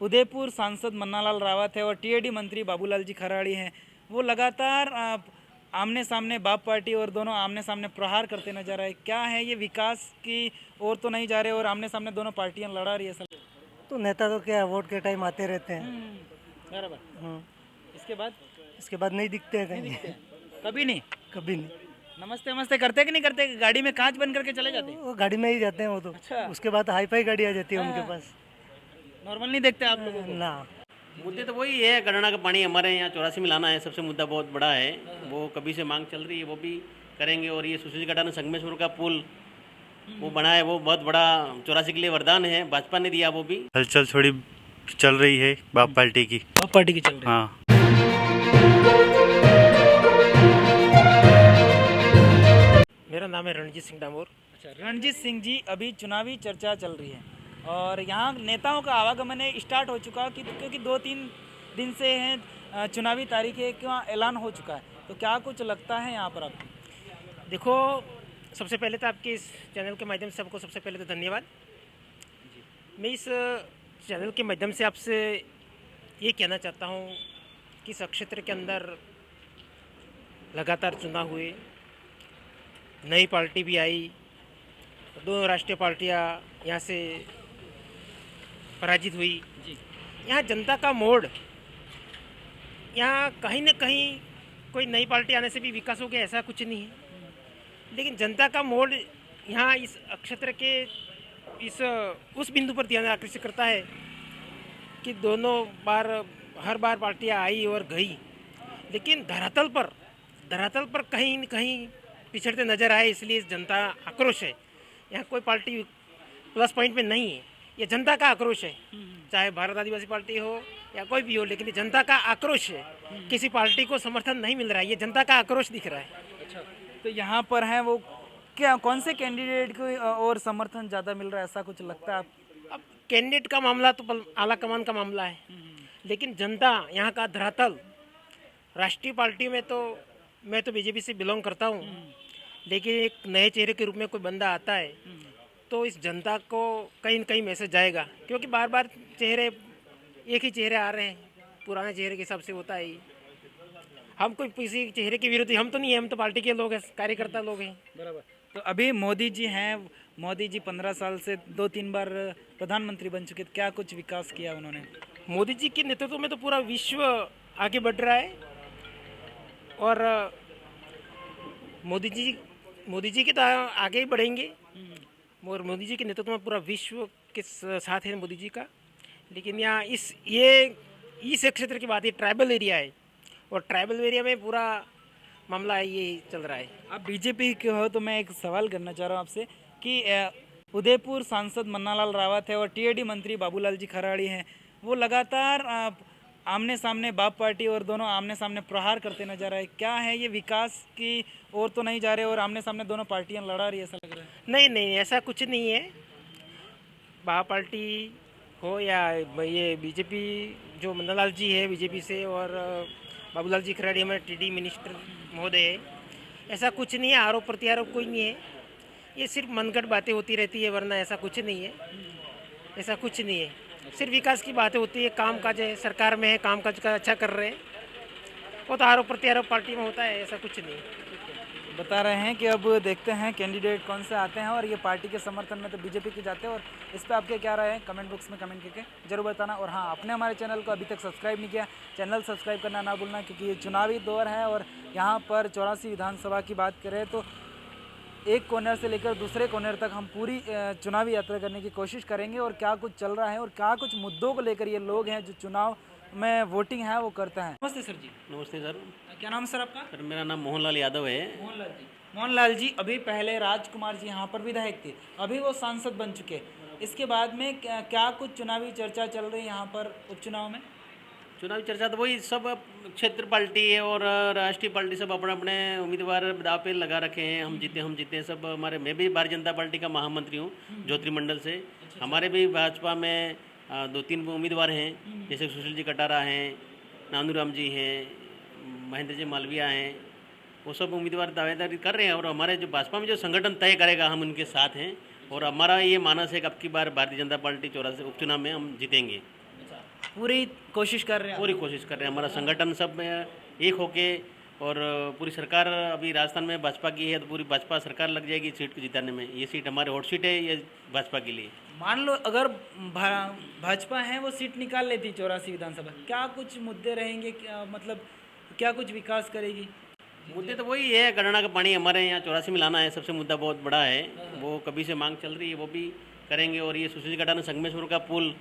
उदयपुर सांसद मन्नालाल रावत है और टीएडी मंत्री बाबूलाल जी खराड़ी हैं, वो लगातार आमने सामने बाप पार्टी और दोनों आमने सामने प्रहार करते नजर आए। क्या है ये, विकास की ओर तो नहीं जा रहे और आमने सामने दोनों पार्टियां लड़ा रही है सर? तो नेता तो क्या वोट के टाइम आते रहते हैं। बराबर। हम्म, इसके बाद नहीं दिखते हैं नहीं कहीं। दिखते हैं? कभी नहीं? कभी नहीं। नमस्ते नमस्ते करते कि नहीं करते? गाड़ी में कांच बंद करके चले जाते? वो गाड़ी में ही जाते हैं वो तो। अच्छा। उसके बाद हाई फाई गाड़ी आ जाती है उनके हाँ। पास। नॉर्मल नहीं देखते आप लोगों को? ना। मुद्दे तो वही है, गणना का पानी हमारे यहाँ 84 में लाना है, सबसे मुद्दा बहुत बड़ा है। वो कभी से मांग चल रही है, वो भी करेंगे। और ये सुशील कटाना संगमेश्वर का पुल वो बना है, वो बहुत बड़ा 84 के लिए वरदान है, भाजपा ने दिया वो भी। हलचल थोड़ी चल रही है बाप पार्टी की। बाप पार्टी की चल रही है। हाँ, मेरा नाम है रणजीत सिंह डामोर। अच्छा, रणजीत सिंह जी, अभी चुनावी चर्चा चल रही है और यहाँ नेताओं का आवागमन स्टार्ट हो चुका क्योंकि 2-3 दिन से हैं चुनावी तारीखें का ऐलान हो चुका है, तो क्या कुछ लगता है यहाँ पर आपको? देखो, सबसे पहले तो आपके इस चैनल के माध्यम से सबको सबसे पहले तो धन्यवाद। मैं इस चैनल के माध्यम से आपसे ये कहना चाहता हूँ कि इस क्षेत्र के अंदर लगातार चुनाव हुए, नई पार्टी भी आई, दोनों राष्ट्रीय पार्टियाँ यहाँ से पराजित हुई। जी। यहाँ जनता का मोड़, यहाँ कहीं न कहीं कोई नई पार्टी आने से भी विकास हो गया ऐसा कुछ नहीं है, लेकिन जनता का मोड़ यहाँ इस क्षेत्र के इस उस बिंदु पर ध्यान आकर्षित करता है कि दोनों बार हर बार पार्टियाँ आई और गई, लेकिन धरातल पर कहीं न कहीं पिछड़ते नजर आए, इसलिए जनता आक्रोश है। यहाँ कोई पार्टी प्लस पॉइंट में नहीं है, ये जनता का आक्रोश है, चाहे भारत आदिवासी पार्टी हो या कोई भी हो, लेकिन ये जनता का आक्रोश है। किसी पार्टी को समर्थन नहीं मिल रहा है, ये जनता का आक्रोश दिख रहा है। अच्छा, तो यहाँ पर है वो क्या, कौन से कैंडिडेट को और समर्थन ज़्यादा मिल रहा है, ऐसा कुछ लगता है आप? अब कैंडिडेट का मामला तो आला कमान का मामला है, लेकिन जनता यहाँ का धरातल, राष्ट्रीय पार्टी में तो मैं तो बीजेपी से बिलोंग करता हूँ, लेकिन एक नए चेहरे के रूप में कोई बंदा आता है तो इस जनता को कहीं न कहीं मैसेज जाएगा, क्योंकि बार बार चेहरे एक ही चेहरे आ रहे हैं, पुराने चेहरे के हिसाब से होता है ही। हम कोई किसी चेहरे के विरोधी हम तो नहीं है, हम तो पार्टी के लोग हैं, कार्यकर्ता लोग हैं। बराबर। तो अभी मोदी जी हैं, मोदी जी 15 साल से 2-3 बार प्रधानमंत्री बन चुके, क्या कुछ विकास किया उन्होंने? मोदी जी के नेतृत्व में तो पूरा विश्व आगे बढ़ रहा है, और मोदी जी के तो आगे ही बढ़ेंगे, और मोदी जी के नेतृत्व में पूरा विश्व के साथ है मोदी जी का। लेकिन यहाँ इस क्षेत्र की बात है, ट्राइबल एरिया है, और ट्राइबल एरिया में पूरा मामला ये चल रहा है। आप बीजेपी के हो तो मैं एक सवाल करना चाह रहा हूँ आपसे कि उदयपुर सांसद मन्नालाल रावत है और टीएडी मंत्री बाबूलाल जी खराड़ी हैं, वो लगातार आमने सामने बाप पार्टी और दोनों आमने सामने प्रहार करते नजर आए। क्या है ये, विकास की ओर तो नहीं जा रहे और आमने सामने दोनों पार्टियां लड़ा रही है, ऐसा लग रहा है? नहीं, ऐसा कुछ नहीं है। बाप पार्टी हो या ये बीजेपी, जो मन्नालाल जी है बीजेपी से, और बाबूलाल जी खराड़ी हमारे टीडी मिनिस्टर महोदय है, ऐसा कुछ नहीं है। आरोप प्रत्यारोप कोई नहीं है, ये सिर्फ मनगढ़ बातें होती रहती है, वरना ऐसा कुछ नहीं है। ऐसा कुछ नहीं है, सिर्फ विकास की बातें होती है। काम काज है, सरकार में है, काम काज का अच्छा कर रहे हैं, वो तो आरोप प्रत्यारोप पार्टी में होता है, ऐसा कुछ नहीं है। बता रहे हैं कि अब देखते हैं कैंडिडेट कौन से आते हैं, और ये पार्टी के समर्थन में तो बीजेपी के जाते हैं। और इस पर आपके क्या राय है, कमेंट बॉक्स में कमेंट करके जरूर बताना। और हाँ, आपने हमारे चैनल को अभी तक सब्सक्राइब नहीं किया, चैनल सब्सक्राइब करना ना भूलना, क्योंकि ये चुनावी दौर है और यहाँ पर 84 विधानसभा की बात करें तो एक कोनर से लेकर दूसरे कोनर तक हम पूरी चुनावी यात्रा करने की कोशिश करेंगे, और क्या कुछ चल रहा है और क्या कुछ मुद्दों को लेकर ये लोग हैं जो चुनाव में वोटिंग है वो करते हैं। नमस्ते सर जी। नमस्ते सर। क्या नाम सर आपका? सर मेरा नाम मोहनलाल यादव है। मोहनलाल जी। मोहनलाल जी, अभी पहले राजकुमार जी यहाँ पर विधायक थे, अभी वो सांसद बन चुके, इसके बाद में क्या कुछ चुनावी चर्चा चल रही है यहाँ पर उपचुनाव में? चुनावी चर्चा तो वही, सब क्षेत्र पार्टी है और राष्ट्रीय पार्टी सब अपने अपने उम्मीदवार दाव पे लगा रखे हैं। हम जीते सब हमारे। मैं भी भारतीय जनता पार्टी का महामंत्री हूँ ज्योतिर्मंडल से। हमारे भी भाजपा में 2-3 उम्मीदवार हैं, जैसे सुशील जी कटारा हैं, नानूराम जी हैं, महेंद्र जी मालविया हैं, वो सब उम्मीदवार दावेदारी कर रहे हैं। और हमारे जो भाजपा में जो संगठन तय करेगा हम उनके साथ हैं, और हमारा ये मानस है कि अब की बार भारतीय जनता पार्टी 84 उपचुनाव में हम जीतेंगे। पूरी कोशिश कर रहे हैं पूरी कोशिश कर रहे हैं। हमारा संगठन सब में एक होके, और पूरी सरकार अभी राजस्थान में भाजपा की है, तो पूरी भाजपा सरकार लग जाएगी सीट को जिताने में। ये सीट हमारे हॉट सीट है, ये भाजपा के लिए। मान लो अगर भाजपा है वो सीट निकाल लेती 84 विधानसभा, क्या कुछ मुद्दे रहेंगे, क्या मतलब क्या कुछ विकास करेगी? मुद्दे तो वही है, गणना का पानी हमारे यहाँ 84 में लाना है, सबसे मुद्दा बहुत बड़ा है। वो कभी से मांग चल रही है, वो भी करेंगे। और ये सुशील गटाना संगमेश्वर का पुल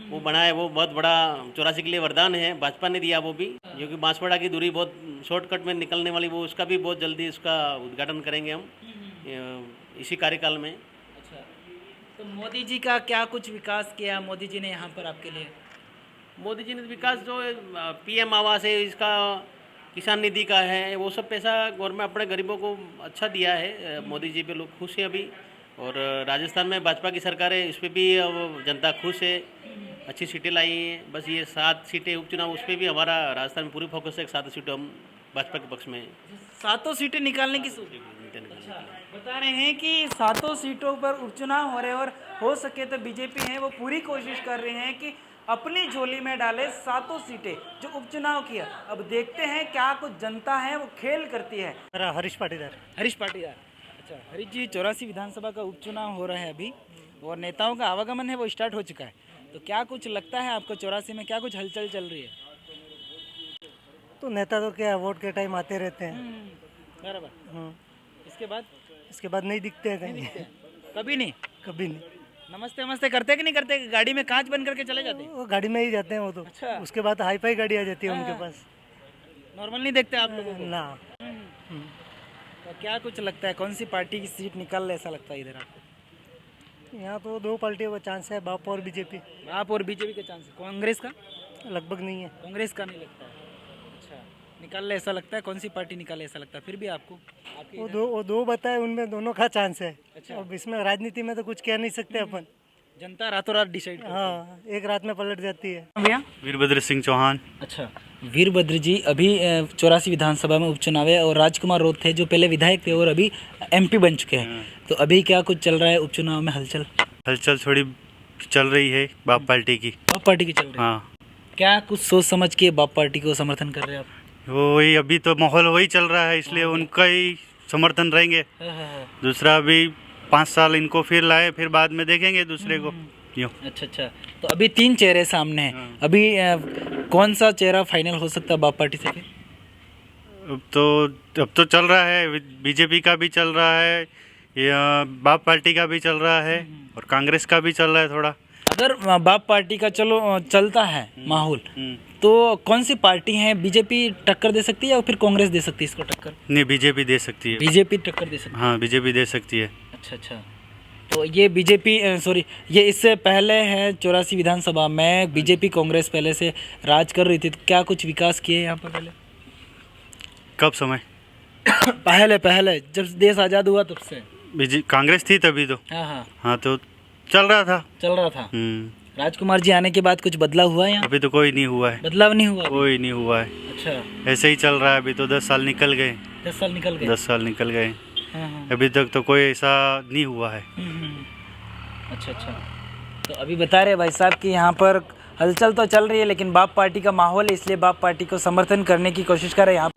वो बना है, वो बहुत बड़ा 84 के लिए वरदान है, भाजपा ने दिया वो भी, जो कि बांसवाड़ा की दूरी बहुत शॉर्टकट में निकलने वाली, वो उसका भी बहुत जल्दी उसका उद्घाटन करेंगे हम इसी कार्यकाल में। अच्छा, तो मोदी जी का क्या कुछ विकास किया मोदी जी ने यहाँ पर आपके लिए? मोदी जी ने विकास जो PM आवास है, इसका किसान निधि का है, वो सब पैसा गवर्नमेंट अपने गरीबों को अच्छा दिया है। मोदी जी पे लोग खुश हैं अभी। और राजस्थान में भाजपा की सरकार है, इस पर भी अब जनता खुश है, अच्छी सीटें लाई हैं। बस ये 7 सीटें उपचुनाव, उस पर भी हमारा राजस्थान में पूरी फोकस है। 7 सीटें हम भाजपा के पक्ष में 7 सीटें निकालने की सोच? अच्छा, बता रहे हैं कि 7 सीटों पर उपचुनाव हो रहे हैं और हो सके तो बीजेपी है वो पूरी कोशिश कर रहे हैं कि अपनी झोली में डाले 7 सीटें जो उपचुनाव किया। अब देखते हैं क्या कुछ जनता है वो खेल करती है। मेरा हरीश पाटीदार। हरीश पाटीदार, अच्छा हरीश जी, 84 विधानसभा का उपचुनाव हो रहा है अभी और नेताओं का आवागमन है वो स्टार्ट हो चुका है, तो क्या कुछ लगता है आपको 84 में क्या कुछ हलचल चल रही है? तो नेता तो क्या वोट के टाइम आते रहते हैं। बराबर। इसके बाद नहीं दिखते हैं कहीं। कभी नहीं? कभी नहीं। नमस्ते नमस्ते करते कि नहीं करते? गाड़ी में कांच बंद करके चले जाते? वो गाड़ी में ही जाते हैं वो तो। अच्छा। उसके बाद हाई फाई गाड़ी आ जाती है उनके पास। नॉर्मल नहीं देखते आप लोगों को? ना। तो क्या कुछ लगता है कौन सी पार्टी की सीट निकल ऐसा लगता है इधर आपको? यहाँ तो 2 पार्टियों का चांस है, बाप और बीजेपी। आप और बीजेपी का चांस है, कांग्रेस का? लगभग नहीं है। कांग्रेस का नहीं लगता है। अच्छा, निकाल ऐसा लगता है, कौन सी पार्टी निकाले ऐसा लगता है फिर भी आपको? आपके वो दो बताए, उनमें दोनों का चांस है। अच्छा। अब इसमें राजनीति में तो कुछ कह नहीं सकते अपन। जनता रातों रात डिसाइड करती है। हाँ, एक रात में पलट जाती है। भैया? वीरभद्र सिंह चौहान। अच्छा, वीरभद्र जी, अभी 84 विधानसभा में उपचुनाव है और राजकुमार रोत थे जो पहले विधायक थे और अभी MP बन चुके हैं, तो अभी क्या कुछ चल रहा है उपचुनाव में हलचल? हलचल थोड़ी चल रही है बाप पार्टी की। बाप पार्टी की चल रही है? हाँ। क्या कुछ सोच समझ के बाप पार्टी को समर्थन कर रहे हैं आप? वही अभी तो माहौल वही चल रहा है, इसलिए उनका ही समर्थन रहेंगे। दूसरा अभी 5 साल इनको फिर लाए, फिर बाद में देखेंगे दूसरे को। यूँ। अच्छा अच्छा, तो अभी 3 चेहरे सामने हैं। अभी कौन सा चेहरा फाइनल हो सकता है बाप पार्टी से? अब तो चल रहा है, बीजेपी का भी चल रहा है, या बाप पार्टी का भी चल रहा है और कांग्रेस का भी चल रहा है थोड़ा। अगर बाप पार्टी का चलो चलता है माहौल, तो कौन सी पार्टी है बीजेपी टक्कर दे सकती है या फिर कांग्रेस दे सकती है इसको टक्कर? नहीं, बीजेपी दे सकती है। बीजेपी टक्कर दे सकती है? हाँ, बीजेपी दे सकती है। अच्छा अच्छा, तो ये बीजेपी ये इससे पहले है 84 विधानसभा में बीजेपी कांग्रेस पहले से राज कर रही थी, तो क्या कुछ विकास किए यहाँ पर पहले? कब समय? पहले जब देश आज़ाद हुआ तब से कांग्रेस थी तभी तो। हाँ, तो चल रहा था। राजकुमार जी आने के बाद कुछ बदलाव हुआ है यहाँ? अभी तो कोई नहीं हुआ है। बदलाव नहीं हुआ? कोई नहीं हुआ है। अच्छा, ऐसे ही चल रहा है। अभी तो 10 साल निकल गए। 10 साल निकल गए? 10 साल निकल गए। हाँ। अभी तक तो कोई ऐसा नहीं हुआ है। अच्छा अच्छा, तो अभी बता रहे भाई साहब कि यहाँ पर हलचल तो चल रही है लेकिन बाप पार्टी का माहौल है, इसलिए बाप पार्टी को समर्थन करने की कोशिश कर रहे हैं यहाँ।